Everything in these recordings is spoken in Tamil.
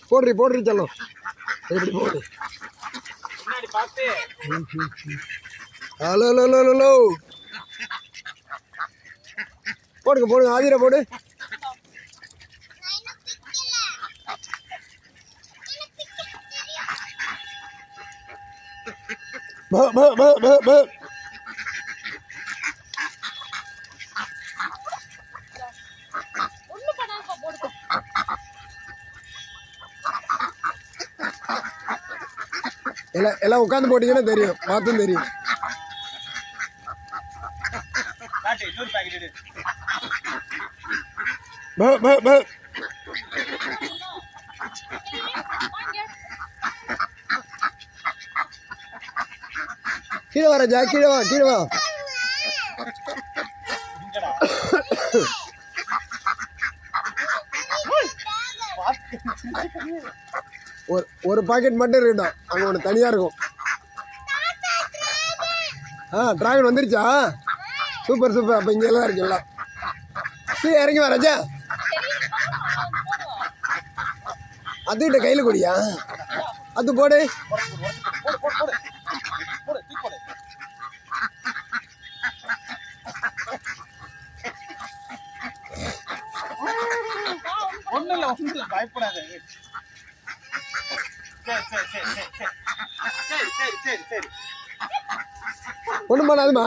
போடுறி செல்லம் எப்படி போடு. ஹலோ ஹலோ ஹலோ போடுங்க ஆதிரா போடு. எல்லாம் உட்காந்து போட்டீங்கன்னா தெரியும், பார்த்தும் தெரியும். கீழே வா ராஜா, கீழே வா. ஒரு பாக்கெட் மட்டும் இருக்கட்டும், அங்கே ஒன்று தனியாக இருக்கும். டிராகன் வந்துருச்சா? சூப்பர். அப்போ இங்கே எல்லாம் இருக்குல்ல. கீழே இறங்கி வா ராஜா. அதுகிட்ட கையில் கொடியா? அது போடு. பயப்படாத. ஒண்ணும் பண்ணாதுமா,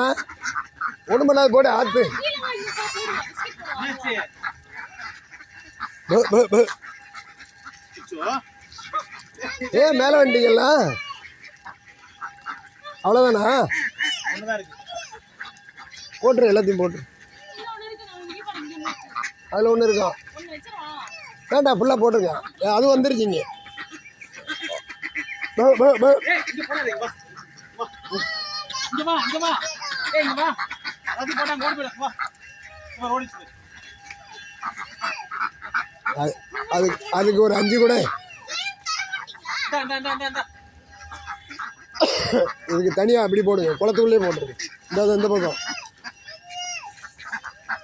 ஒண்ணும் பண்ணாது. போடு ஆத்து. மேல வந்துட்டீங்களா? அவ்வளவுதானா? போட்டுரு, எல்லாத்தையும் போட்டுரு. அதுல ஒண்ணு இருக்கும், வேண்டாம் ஃபுல்லா போட்டுருங்க. அது வந்துருச்சுங்க. அதுக்கு ஒரு 5 கூட. இதுக்கு தனியா அப்படி போடுங்க, குளத்துக்குள்ளே போட்டுருங்க. இந்த பக்கம்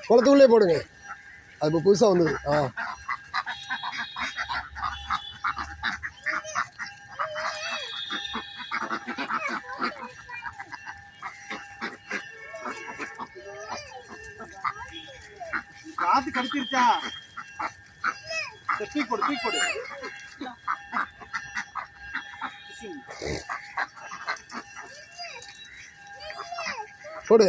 குளத்துக்குள்ளே போடுங்க. அது இப்போ புதுசாக வந்தது. காத்து கடிச்சிருச்சா? தூக்கி போடு. போடு.